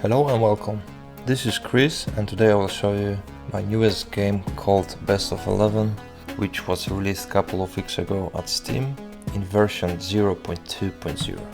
Hello and welcome. This is Chris and today I will show you my newest game called Best of 11, which was released a couple of weeks ago at Steam in version 0.2.0.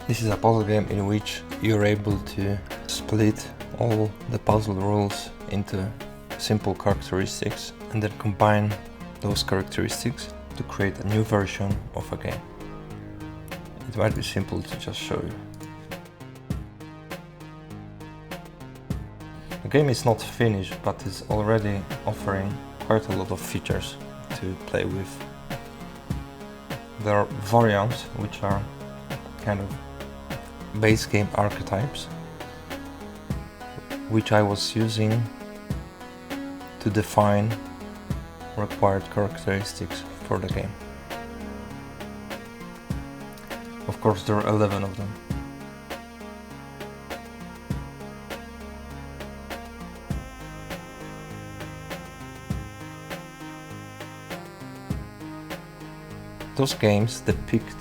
This is a puzzle game in which you're able to split all the puzzle rules into simple characteristics and then combine those characteristics to create a new version of a game. It might be simple to just show you. The game is not finished, but is already offering quite a lot of features to play with. There are variants, which are kind of base game archetypes, which I was using to define required characteristics for the game. Of course, there are 11 of them. Those games depict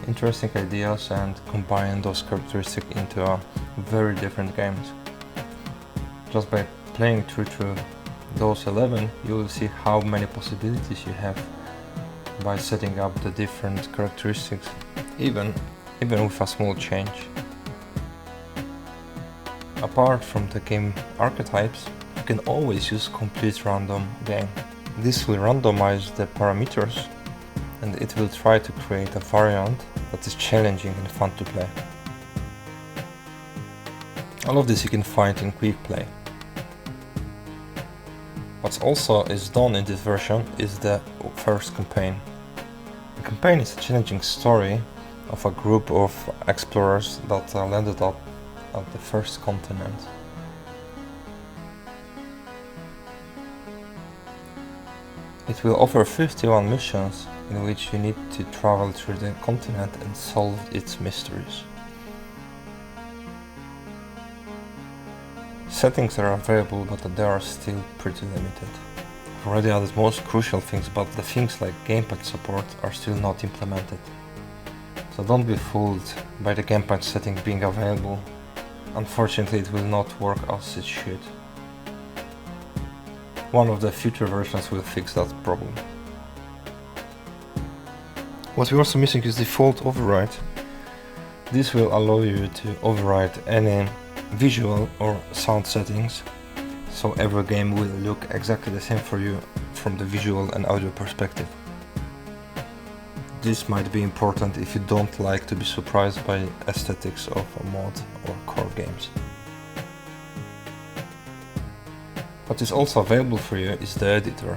interesting ideas and combine those characteristics into very different games. Just by playing through those 11, you will see how many possibilities you have by setting up the different characteristics, even with a small change. Apart from the game archetypes, you can always use complete random game. This will randomize the parameters and it will try to create a variant that is challenging and fun to play. All of this you can find in Quick Play. What also is done in this version is the first campaign. The campaign is a challenging story of a group of explorers that landed up at the first continent. It will offer 51 missions in which you need to travel through the continent and solve its mysteries. Settings are available, but they are still pretty limited. I've already added most crucial things, but the things like gamepad support are still not implemented. So don't be fooled by the gamepad setting being available. Unfortunately, it will not work as it should. One of the future versions will fix that problem. What we're also missing is default override. This will allow you to override any visual or sound settings, so every game will look exactly the same for you from the visual and audio perspective. This might be important if you don't like to be surprised by aesthetics of a mod or core games. What is also available for you is the editor.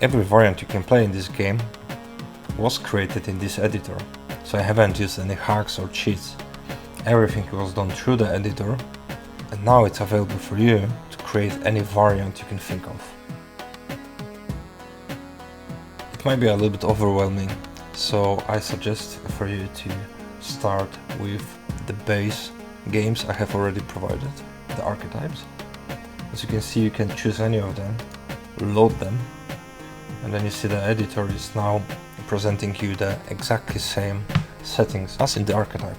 Every variant you can play in this game was created in this editor, so I haven't used any hacks or cheats. Everything was done through the editor, and now it's available for you to create any variant you can think of. It might be a little bit overwhelming, so I suggest for you to start with the base games I have already provided, the archetypes. As you can see, you can choose any of them, load them, and then you see the editor is now presenting you the exactly same settings as in the archetype.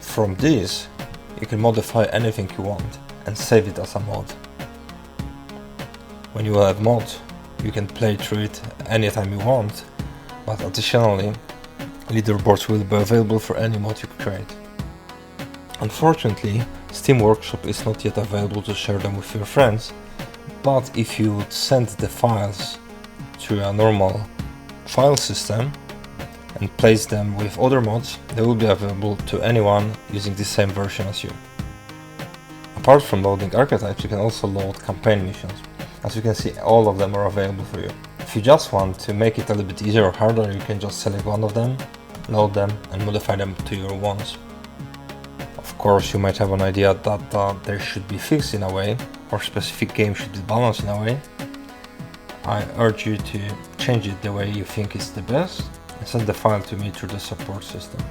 From this, you can modify anything you want and save it as a mod. When you have mod, you can play through it anytime you want, but additionally, leaderboards will be available for any mod you create. Unfortunately, Steam Workshop is not yet available to share them with your friends, but if you would send the files through a normal file system and place them with other mods, they will be available to anyone using the same version as you. Apart from loading archetypes, you can also load campaign missions. As you can see, all of them are available for you. If you just want to make it a little bit easier or harder, you can just select one of them, load them and modify them to your wants. Of course, you might have an idea that they should be fixed in a way, or specific games should be balanced in a way. I urge you to change it the way you think is the best and send the file to me through the support system.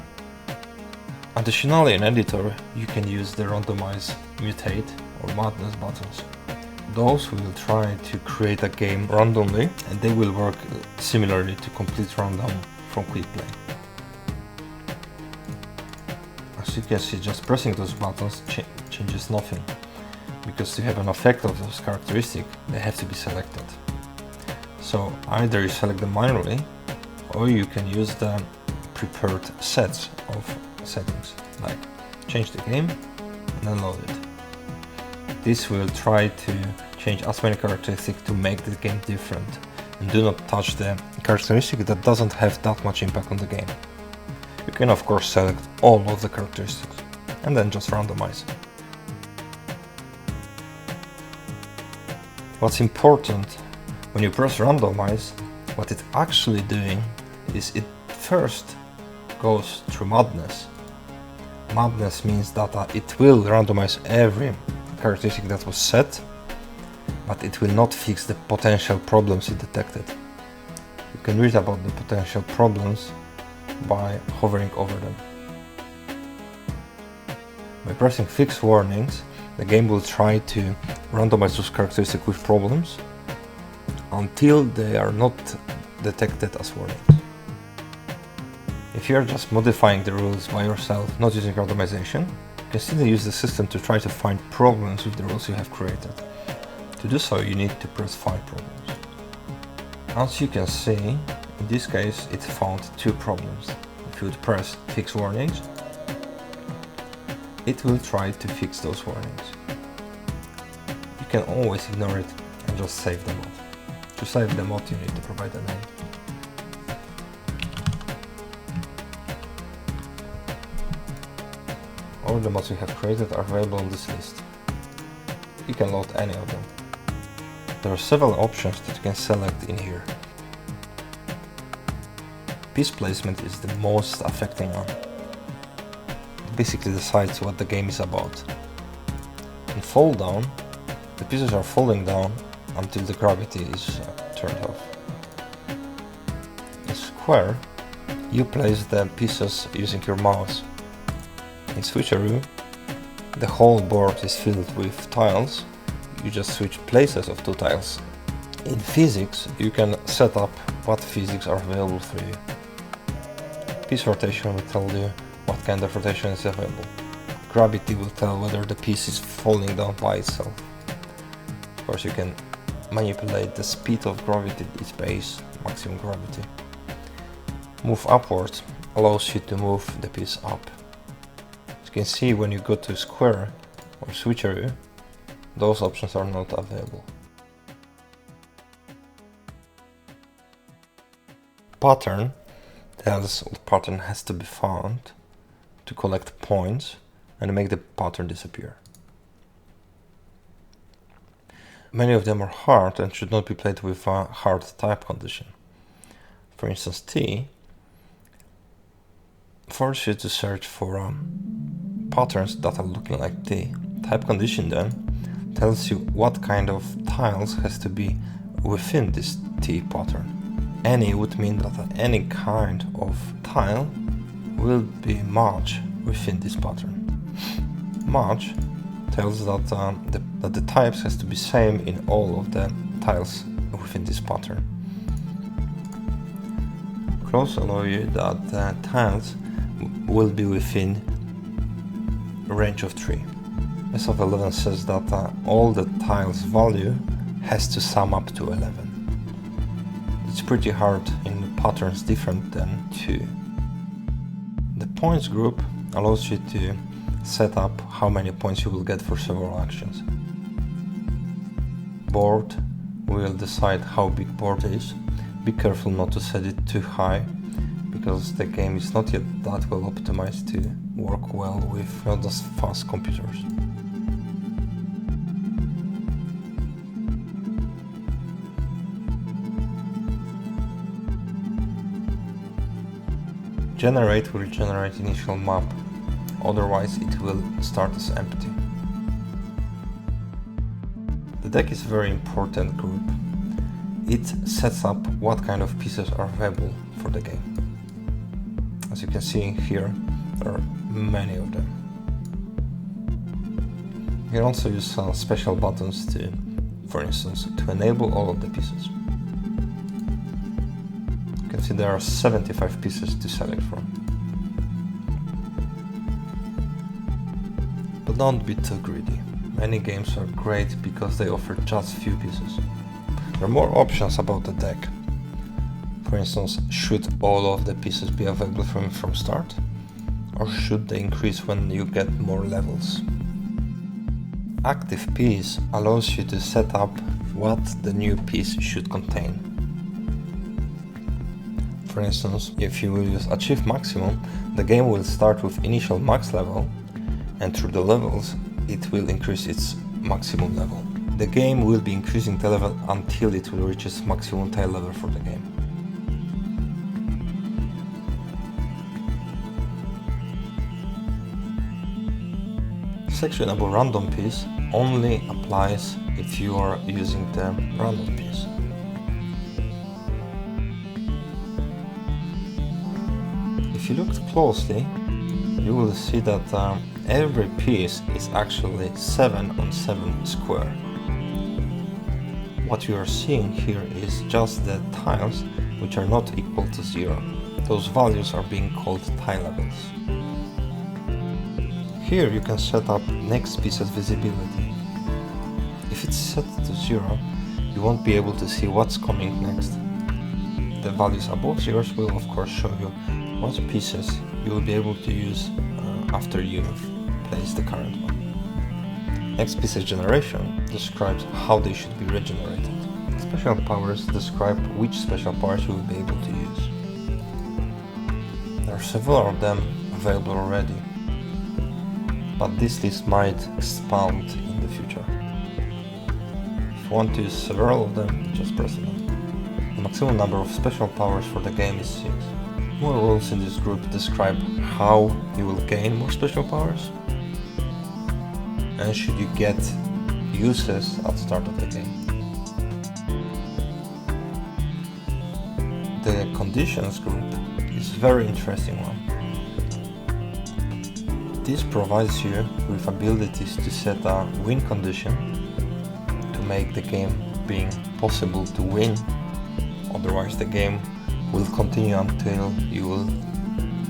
Additionally, in editor, you can use the randomize, mutate or madness buttons. Those will try to create a game randomly and they will work similarly to complete random from Quick Play. As you can see, just pressing those buttons changes nothing, because to have an effect of those characteristics, they have to be selected. So either you select them manually, or you can use the prepared sets of settings, like change the game and then load it. This will try to change as many characteristics to make the game different, and do not touch the characteristic that doesn't have that much impact on the game. You can of course select all of the characteristics and then just randomize. What's important when you press randomize, what it's actually doing is it first goes through madness. Madness means that it will randomize every characteristic that was set, but it will not fix the potential problems it detected. You can read about the potential problems by hovering over them. By pressing fix warnings, the game will try to randomize those characteristics with problems until they are not detected as warnings. If you are just modifying the rules by yourself, not using randomization, you can still use the system to try to find problems with the rules you have created. To do so, you need to press find problems. As you can see, in this case it found 2 problems. If you would press fix warnings, it will try to fix those warnings. You can always ignore it and just save the mod. To save the mod, you need to provide a name. All the mods we have created are available on this list. You can load any of them. There are several options that you can select in here. Piece placement is the most affecting one. It basically decides what the game is about. In fall down, the pieces are falling down until the gravity is turned off. In square, you place the pieces using your mouse. In switcheroo, the whole board is filled with tiles. You just switch places of 2 tiles. In physics, you can set up what physics are available for you. Piece rotation will tell you what kind of rotation is available. Gravity will tell whether the piece is falling down by itself. Of course, you can manipulate the speed of gravity, its base, maximum gravity. Move upwards allows you to move the piece up. As you can see, when you go to square or switcheroo, those options are not available. Pattern tells what pattern has to be found to collect points and make the pattern disappear. Many of them are hard and should not be played with a hard type condition. For instance, T forces you to search for patterns that are looking like T. Type condition then tells you what kind of tiles has to be within this T pattern. Any would mean that any kind of tile will be matched within this pattern. Match tells that the types has to be same in all of the tiles within this pattern. Close allow you that the tiles will be within a range of 3. S of 11 says that all the tiles value has to sum up to 11. It's pretty hard in patterns different than 2. The points group allows you to set up how many points you will get for several actions. Board will decide how big board is. Be careful not to set it too high, because the game is not yet that well optimized to work well with not as fast computers. Generate will generate initial map, otherwise it will start as empty. The deck is a very important group. It sets up what kind of pieces are available for the game. As you can see here, there are many of them. You can also use some special buttons to, for instance, to enable all of the pieces. You can see there are 75 pieces to select from. don't be too greedy. Many games are great because they offer just few pieces. There are more options about the deck. For instance, should all of the pieces be available from start? Or should they increase when you get more levels? Active piece allows you to set up what the new piece should contain. For instance, if you will use Achieve Maximum, the game will start with initial max level, and through the levels it will increase its maximum level. The game will be increasing the level until it will reach its maximum tile level for the game. Section about random piece only applies if you are using the random piece. If you look closely, you will see that every piece is actually 7 on 7 square. What you are seeing here is just the tiles which are not equal to 0. Those values are being called tile levels. Here you can set up next piece's visibility. If it's set to 0, you won't be able to see what's coming next. The values above 0 will of course show you what pieces you will be able to use after you've placed the current one. Next piece's generation describes how they should be regenerated. Special powers describe which special powers you will be able to use. There are several of them available already, but this list might expand in the future. If you want to use several of them, just press them. The maximum number of special powers for the game is 6. More rules in this group describe how you will gain more special powers and should you get uses at the start of the game. The conditions group is a very interesting one. This provides you with abilities to set a win condition to make the game being possible to win, otherwise the game will continue until you will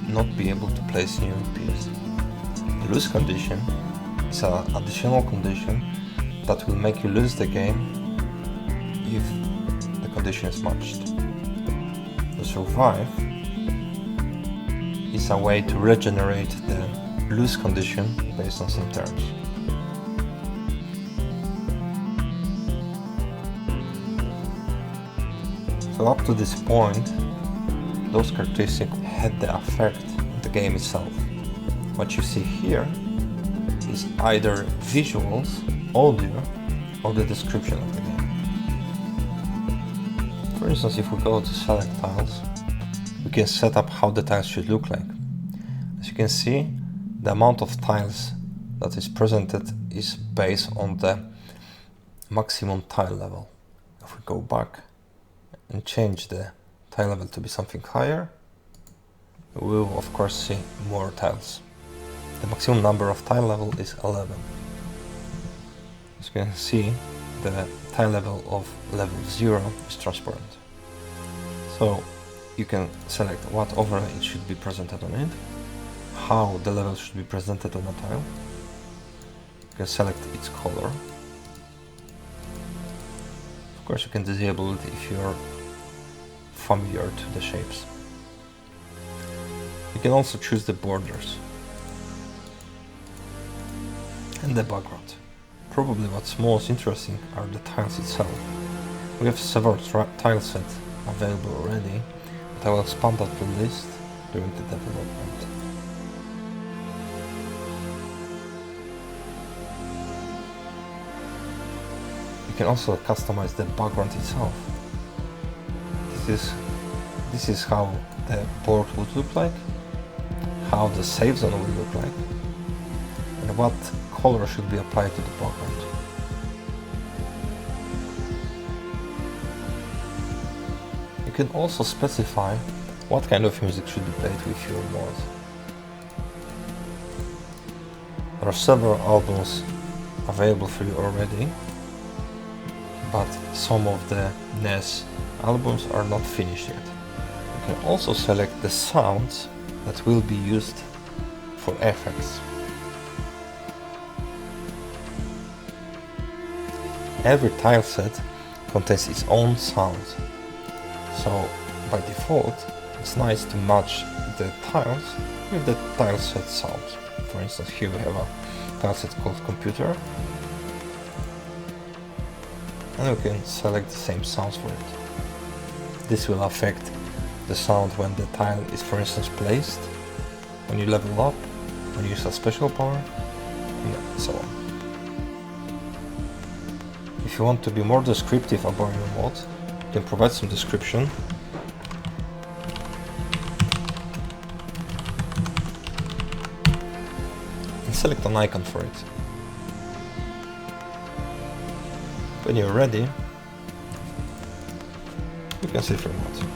not be able to place new piece. The lose condition is an additional condition that will make you lose the game if the condition is matched. The survive is a way to regenerate the lose condition based on some terms. So up to this point, those characteristics had the effect on the game itself. What you see here is either visuals, audio, or the description of the game. For instance, if we go to select tiles, we can set up how the tiles should look like. As you can see, the amount of tiles that is presented is based on the maximum tile level. If we go back and change the tile level to be something higher, we will of course see more tiles. The maximum number of tile level is 11. As you can see, the tile level of level 0 is transparent. So you can select what overlay it should be presented on it, how the level should be presented on a tile. You can select its color. Of course you can disable it if you are familiar to the shapes. You can also choose the borders and the background. Probably what's most interesting are the tiles itself. We have several tile sets available already, but I will expand that list during the development. You can also customize the background itself. This is how the board would look like, how the save zone will look like, and what color should be applied to the background. You can also specify what kind of music should be played with your mod. There are several albums available for you already, but some of the N.E.S. albums are not finished yet. You can also select the sounds that will be used for effects. Every tile set contains its own sound, so by default it's nice to match the tiles with the tile set sound. For instance, here we have a tile set called computer, and we can select the same sounds for it. This will affect the sound when the tile is, for instance, placed, when you level up, when you use a special power, and so on. If you want to be more descriptive about your mod, you can provide some description. And select an icon for it. When you're ready, you can save your mod.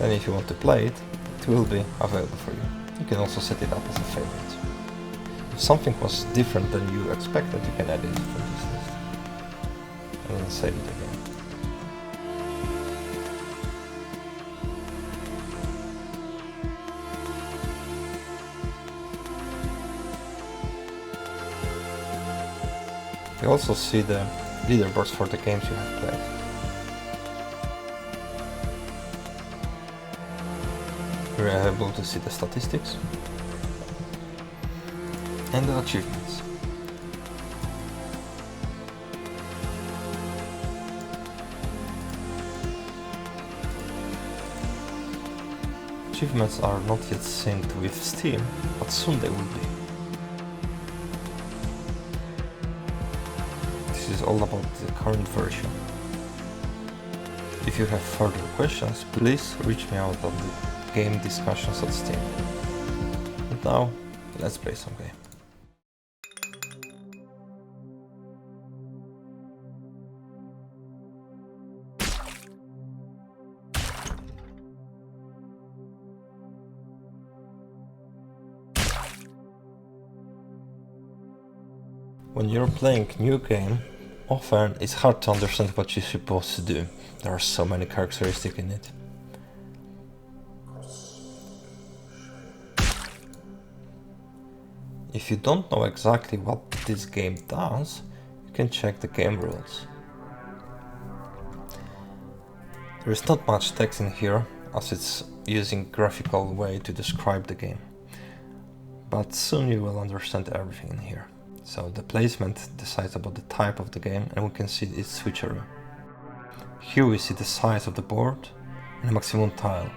And if you want to play it, it will be available for you. You can also set it up as a favorite. If something was different than you expected, you can add it from this list. And then save it again. You also see the leaderboards for the games you have played. You are able to see the statistics and the achievements. Achievements are not yet synced with Steam, but soon they will be. This is all about the current version. If you have further questions, please reach me out on the game discussions at Steam. And now, let's play some game. When you're playing new game, often it's hard to understand what you're supposed to do. There are so many characteristics in it. If you don't know exactly what this game does, you can check the game rules. There is not much text in here, as it's using graphical way to describe the game. But soon you will understand everything in here. So the placement decides about the type of the game, and we can see its switcheroo. Here we see the size of the board and the maximum tile.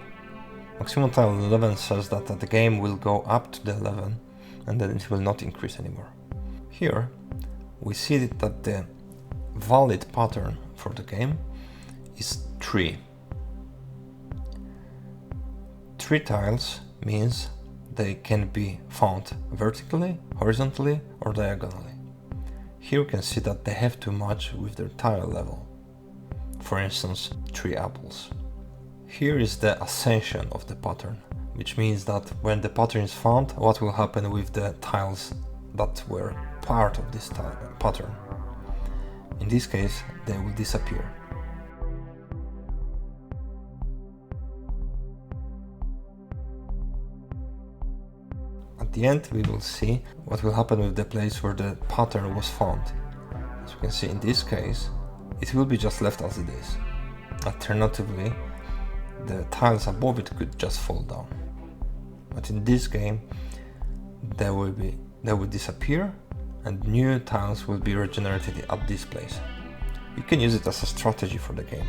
Maximum tile 11 says that the game will go up to the 11 and then it will not increase anymore. Here we see that the valid pattern for the game is 3. 3 tiles means they can be found vertically, horizontally or diagonally. Here we can see that they have to match with their tile level. For instance, 3 apples. Here is the ascension of the pattern, which means that when the pattern is found, what will happen with the tiles that were part of this pattern. In this case, they will disappear. At the end, we will see what will happen with the place where the pattern was found. As you can see, in this case, it will be just left as it is. Alternatively, the tiles above it could just fall down. But in this game, they will disappear and new tiles will be regenerated at this place. You can use it as a strategy for the game.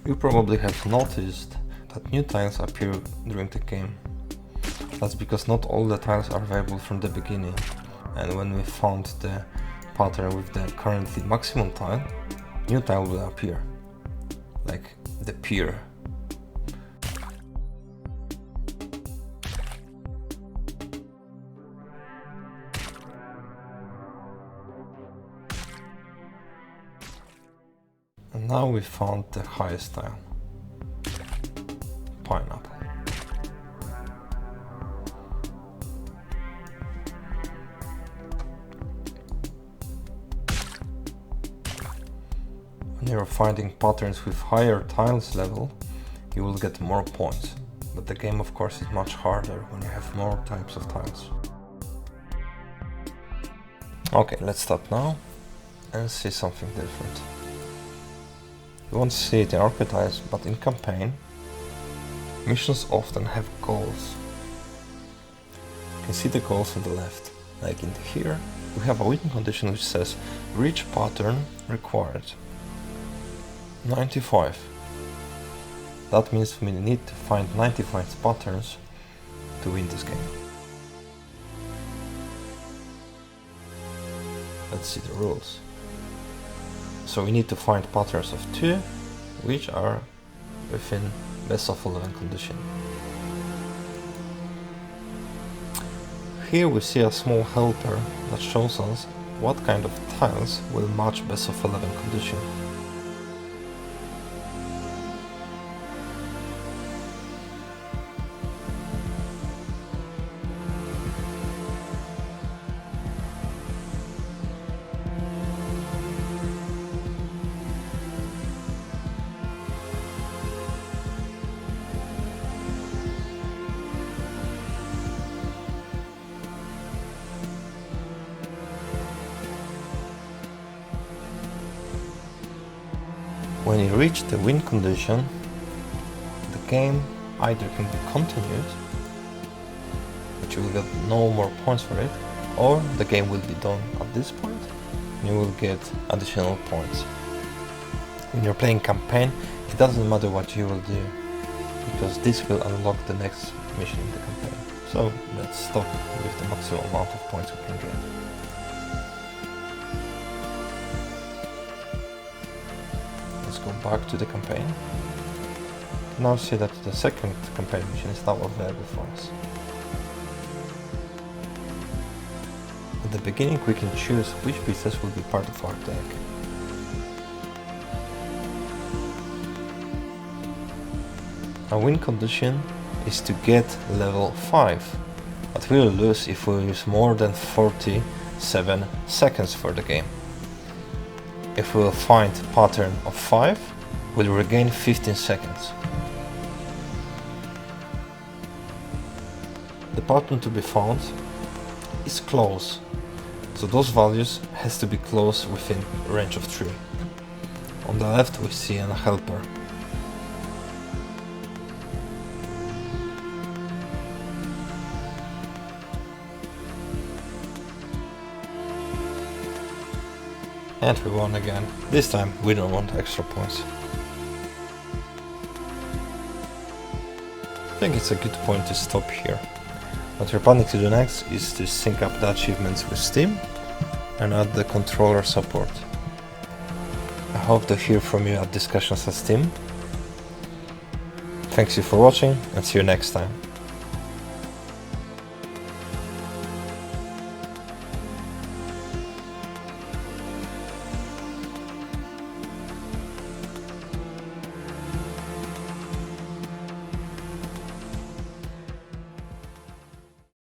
You probably have noticed that new tiles appear during the game. That's because not all the tiles are available from the beginning, and when we found the pattern with the currently maximum tile, new tile will appear, like the pier. And now we found the highest tile, pineapple. When you're finding patterns with higher tiles level, you will get more points, but the game of course is much harder when you have more types of tiles. Okay, let's stop now and see something different. You won't see it in archetypes, but in campaign, missions often have goals. You can see the goals on the left. Like in here, we have a win condition which says reach pattern required 95. That means we need to find 95 patterns to win this game. Let's see the rules. So we need to find patterns of 2 which are within best of 11 condition. Here we see a small helper that shows us what kind of tiles will match best of 11 condition. When you reach the win condition, the game either can be continued, but you will get no more points for it, or the game will be done at this point and you will get additional points. When you're playing campaign, it doesn't matter what you will do, because this will unlock the next mission in the campaign. So let's stop with the maximum amount of points we can get. Go back to the campaign. Now see that the second campaign mission is now available for us. At the beginning we can choose which pieces will be part of our deck. Our win condition is to get level 5, but we will lose if we use more than 47 seconds for the game. If we will find pattern of 5, we'll regain 15 seconds. The pattern to be found is close, so those values has to be close within range of 3. On the left we see a helper. And we won again. This time we don't want extra points. I think it's a good point to stop here. What we're planning to do next is to sync up the achievements with Steam and add the controller support. I hope to hear from you at discussions at Steam. Thanks you for watching and see you next time.